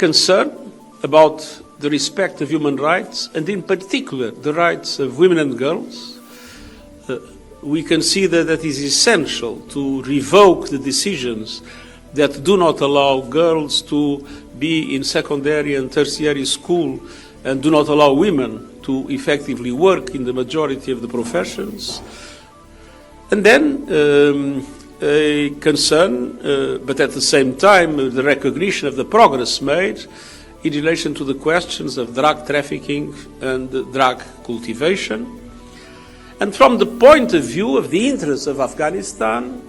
concern about the respect of human rights, and in particular the rights of women and girls. We consider that it is essential to revoke the decisions that do not allow girls to be in secondary and tertiary school and do not allow women to effectively work in the majority of the professions. And then a concern, but at the same time the recognition of the progress made in relation to the questions of drug trafficking and drug cultivation. And from the point of view of the interests of Afghanistan,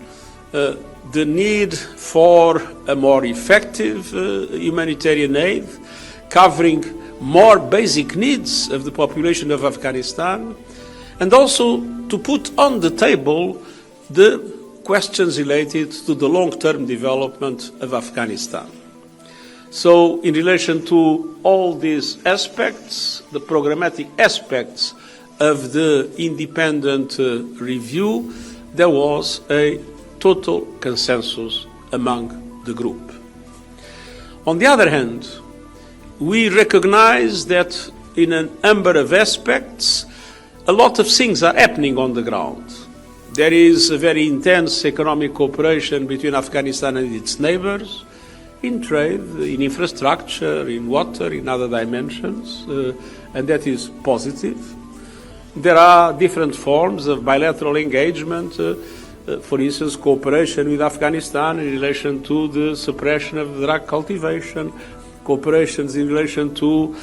the need for a more effective humanitarian aid, covering more basic needs of the population of Afghanistan, and also to put on the table the questions related to the long-term development of Afghanistan. So in relation to all these aspects, the programmatic aspects of the independent review, there was a total consensus among the group. On the other hand, we recognize that in a number of aspects, a lot of things are happening on the ground. There is a very intense economic cooperation between Afghanistan and its neighbors, in trade, in infrastructure, in water, in other dimensions, and that is positive. There are different forms of bilateral engagement, for instance, cooperation with Afghanistan in relation to the suppression of drug cultivation, cooperations in relation to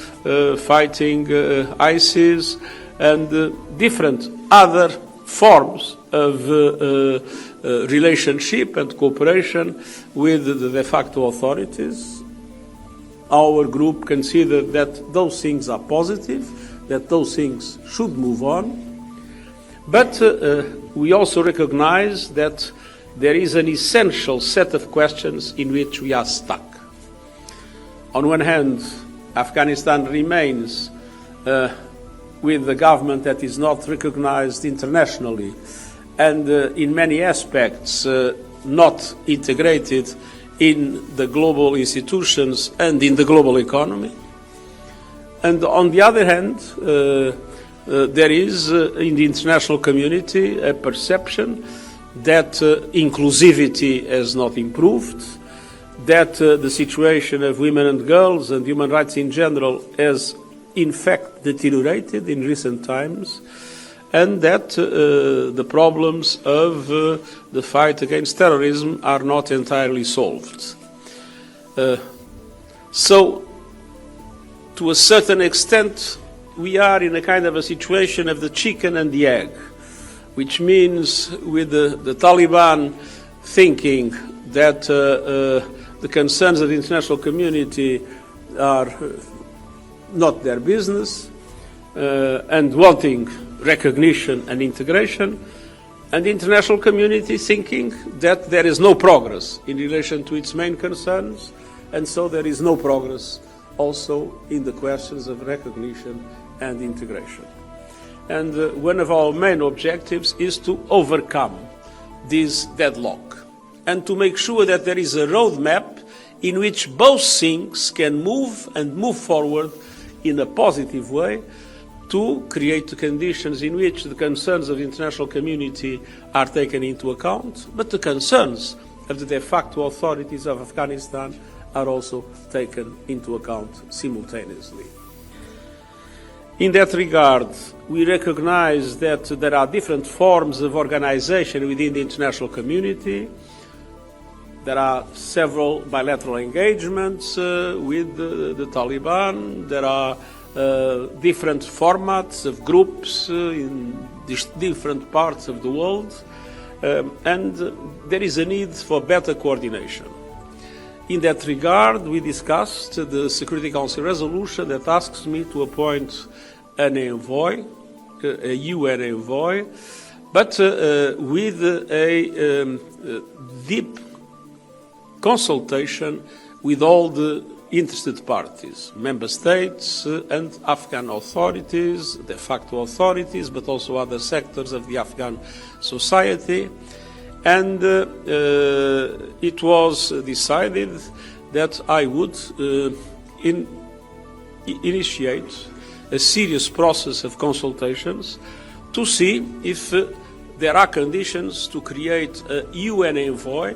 fighting ISIS, and different other forms of relationship and cooperation with the de facto authorities. Our group considered that those things are positive, that those things should move on. But we also recognize that there is an essential set of questions in which we are stuck. On one hand, Afghanistan remains with a government that is not recognized internationally and in many aspects not integrated in the global institutions and in the global economy. And on the other hand, there is in the international community a perception that inclusivity has not improved, that the situation of women and girls and human rights in general has in fact deteriorated in recent times, and that the problems of the fight against terrorism are not entirely solved. So, to a certain extent, we are in a kind of a situation of the chicken and the egg, which means with the Taliban thinking that the concerns of the international community are not their business, and wanting recognition and integration, and the international community thinking that there is no progress in relation to its main concerns, and so there is no progress also in the questions of recognition and integration. And one of our main objectives is to overcome this deadlock and to make sure that there is a roadmap in which both things can move and move forward in a positive way to create the conditions in which the concerns of the international community are taken into account, but the concerns of the de facto authorities of Afghanistan are also taken into account simultaneously. In that regard, we recognize that there are different forms of organization within the international community. There are several bilateral engagements with the Taliban. There are different formats of groups in different parts of the world. And there is a need for better coordination. In that regard, we discussed the Security Council resolution that asks me to appoint an envoy, a UN envoy, but with a deep consultation with all the interested parties, member states and Afghan authorities, de facto authorities, but also other sectors of the Afghan society. And it was decided that I would initiate a serious process of consultations to see if there are conditions to create a UN envoy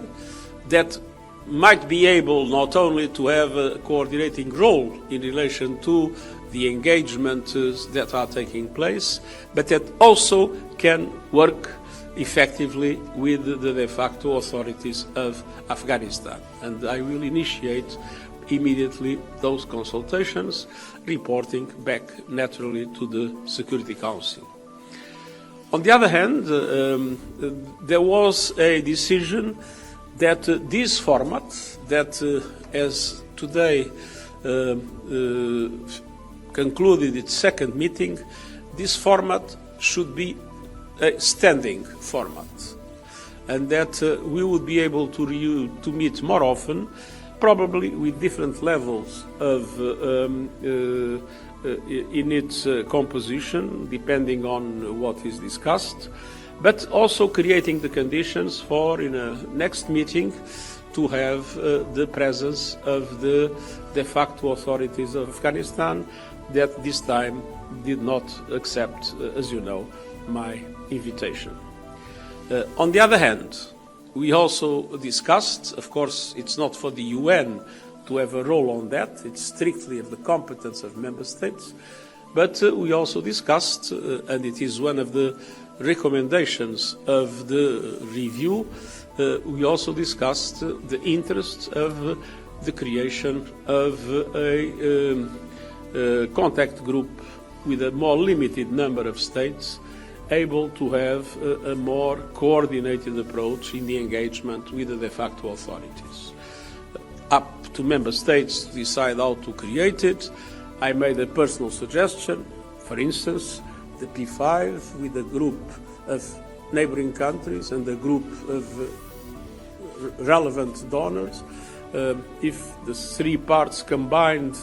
that might be able not only to have a coordinating role in relation to the engagements that are taking place, but that also can work effectively with the de facto authorities of Afghanistan. And I will initiate immediately those consultations, reporting back naturally to the Security Council. On the other hand, there was a decision that this format, that as today concluded its second meeting, this format should be a standing format, and that we would be able to meet more often, probably with different levels of in its composition, depending on what is discussed, but also creating the conditions for, in a next meeting, to have the presence of the de facto authorities of Afghanistan that this time did not accept, as you know, my invitation. On the other hand, we also discussed, of course, it's not for the UN to have a role on that, it's strictly of the competence of member states, but we also discussed, and it is one of the recommendations of the review, we also discussed the interest of the creation of a contact group with a more limited number of states, able to have a more coordinated approach in the engagement with the de facto authorities. Up to member states to decide how to create it. I made a personal suggestion, for instance, the P5 with a group of neighboring countries and a group of relevant donors. If the three parts combined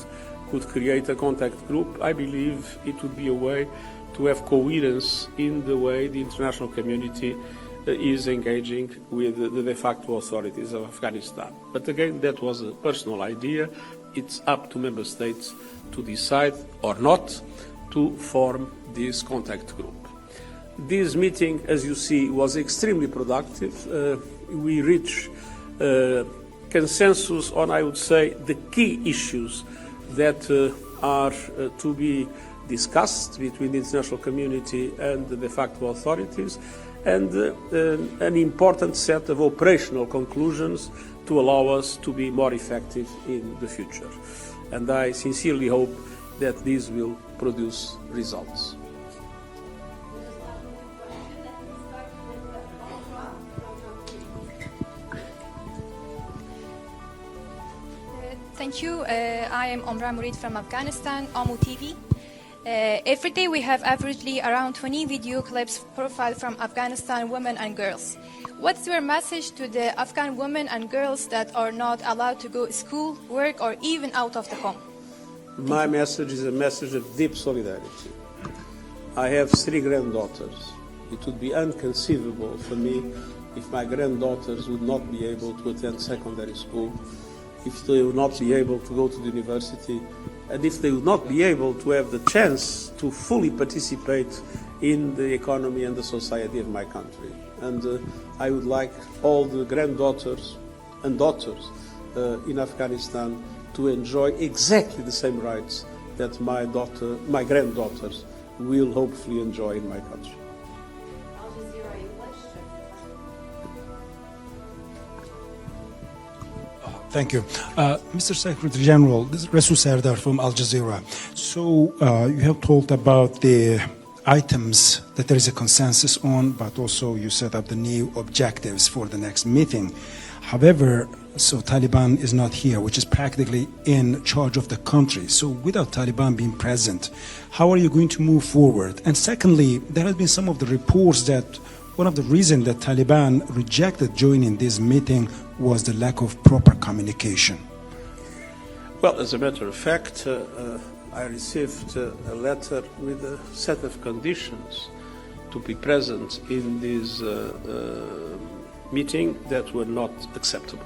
could create a contact group, I believe it would be a way to have coherence in the way the international community is engaging with the de facto authorities of Afghanistan. But again, that was a personal idea. It's up to member states to decide or not to form this contact group. This meeting, as you see, was extremely productive. We reached consensus on, I would say, the key issues that are to be discussed between the international community and the de facto authorities, and an important set of operational conclusions to allow us to be more effective in the future. And I sincerely hope that this will produce results. Thank you. I am Omra Murid from Afghanistan, Amu TV. Every day we have averagely around 20 video clips profiled from Afghanistan women and girls. What's your message to the Afghan women and girls that are not allowed to go to school, work, or even out of the home? My message is a message of deep solidarity. I have 3 granddaughters. It would be inconceivable for me if my granddaughters would not be able to attend secondary school, if they would not be able to go to the university, and if they would not be able to have the chance to fully participate in the economy and the society of my country. And I would like all the granddaughters and daughters in Afghanistan to enjoy exactly the same rights that my granddaughters will hopefully enjoy in my country. Thank you. Mr. Secretary General, this is Rasul Sardar from Al Jazeera. So you have talked about the items that there is a consensus on, but also you set up the new objectives for the next meeting. However, so Taliban is not here, which is practically in charge of the country. So without Taliban being present, how are you going to move forward? And secondly, there have been some of the reports that one of the reasons that Taliban rejected joining this meeting was the lack of proper communication. Well, as a matter of fact, I received a letter with a set of conditions to be present in this meeting that were not acceptable.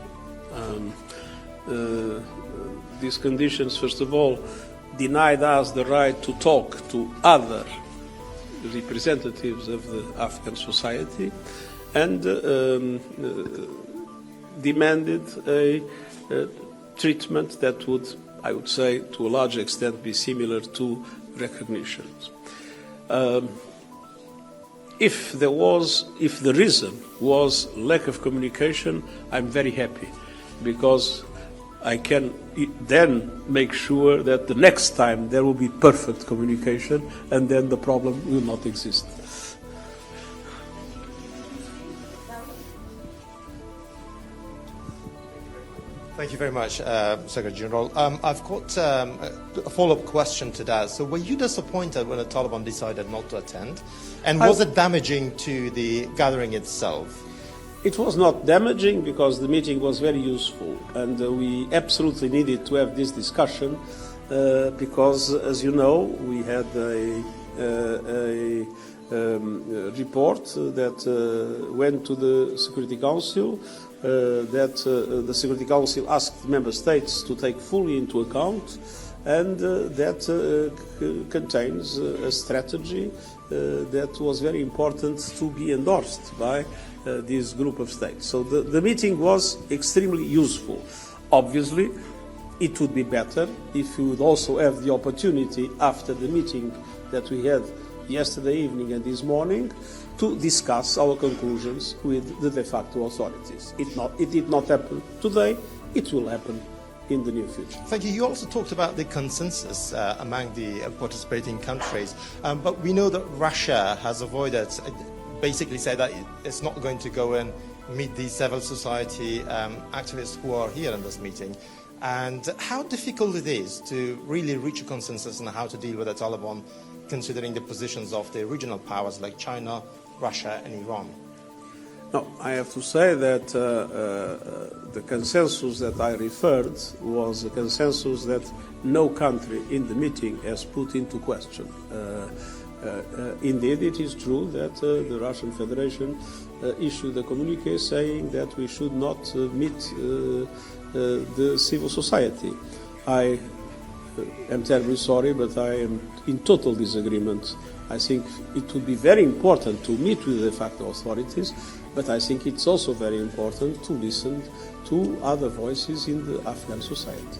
These conditions, first of all, denied us the right to talk to other representatives of the Afghan society, and demanded a treatment that would, I would say, to a large extent be similar to recognition. If the reason was lack of communication, I'm very happy, because I can then make sure that the next time there will be perfect communication, and then the problem will not exist. Thank you very much, Secretary General. I've got a follow-up question to that. So were you disappointed when the Taliban decided not to attend? And was it damaging to the gathering itself? It was not damaging, because the meeting was very useful, and we absolutely needed to have this discussion because, as you know, we had a report that went to the Security Council, that the Security Council asked member states to take fully into account, and that contains a strategy that was very important to be endorsed by this group of states. So the meeting was extremely useful. Obviously, it would be better if we would also have the opportunity after the meeting that we had yesterday evening and this morning to discuss our conclusions with the de facto authorities. It did not happen today. It will happen in the near future. Thank you. You also talked about the consensus among the participating countries, but we know that Russia has avoided, basically said that it's not going to go and meet the civil society activists who are here in this meeting, and how difficult it is to really reach a consensus on how to deal with the Taliban, considering the positions of the regional powers like China, Russia and Iran. No, I have to say that the consensus that I referred was a consensus that no country in the meeting has put into question. Indeed, it is true that the Russian Federation issued a communique saying that we should not meet the civil society. I am terribly sorry, but I am in total disagreement. I think it would be very important to meet with the de facto authorities, but I think it's also very important to listen to other voices in the Afghan society.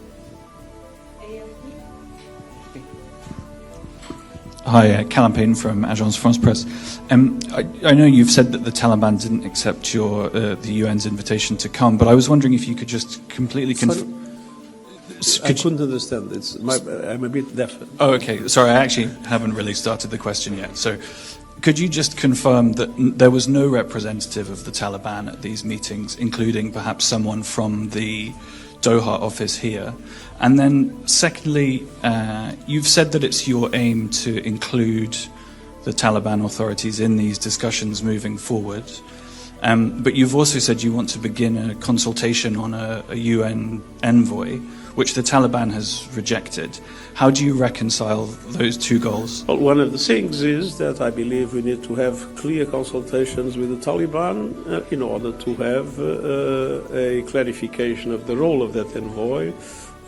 Hi, Callum Payne from Agence France Presse. I know you've said that the Taliban didn't accept the UN's invitation to come, but I was wondering if you could just completely confirm. I couldn't understand. I'm a bit deaf. Oh, okay. Sorry, I actually haven't really started the question yet. So could you just confirm that there was no representative of the Taliban at these meetings, including perhaps someone from the Doha office here? And then secondly, you've said that it's your aim to include the Taliban authorities in these discussions moving forward. But you've also said you want to begin a consultation on a UN envoy, which the Taliban has rejected. How do you reconcile those two goals? Well, one of the things is that I believe we need to have clear consultations with the Taliban in order to have a clarification of the role of that envoy,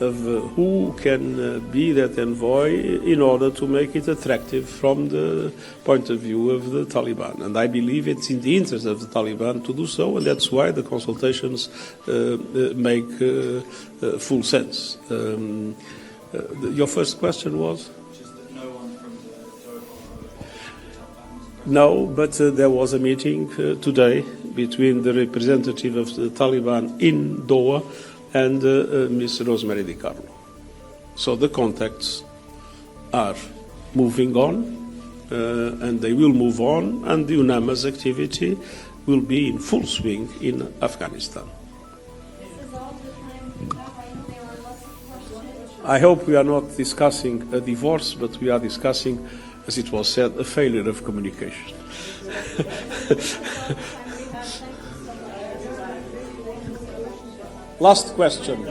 of who can be that envoy, in order to make it attractive from the point of view of the Taliban. And I believe it's in the interest of the Taliban to do so, and that's why the consultations make full sense. Your first question was? Just that no one from the Doha. No, but there was a meeting today between the representative of the Taliban in Doha and Ms. Rosemary DiCarlo. So the contacts are moving on, and they will move on, and the UNAMA's activity will be in full swing in Afghanistan. I hope we are not discussing a divorce, but we are discussing, as it was said, a failure of communication. Last question.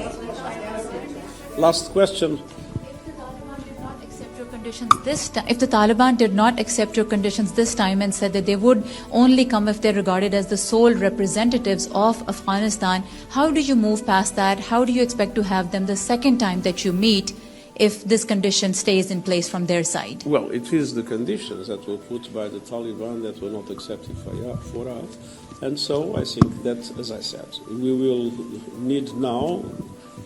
Last question. If the Taliban did not accept your conditions this time, if the Taliban did not accept your conditions this time and said that they would only come if they're regarded as the sole representatives of Afghanistan, how do you move past that? How do you expect to have them the second time that you meet if this condition stays in place from their side? Well, it is the conditions that were put by the Taliban that were not accepted for us. And so I think that, as I said, we will need now,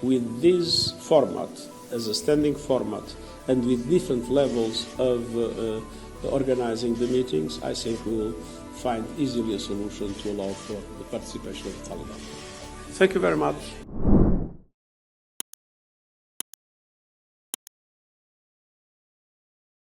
with this format, as a standing format, and with different levels of organizing the meetings, I think we will find easily a solution to allow for the participation of the Taliban. Thank you very much.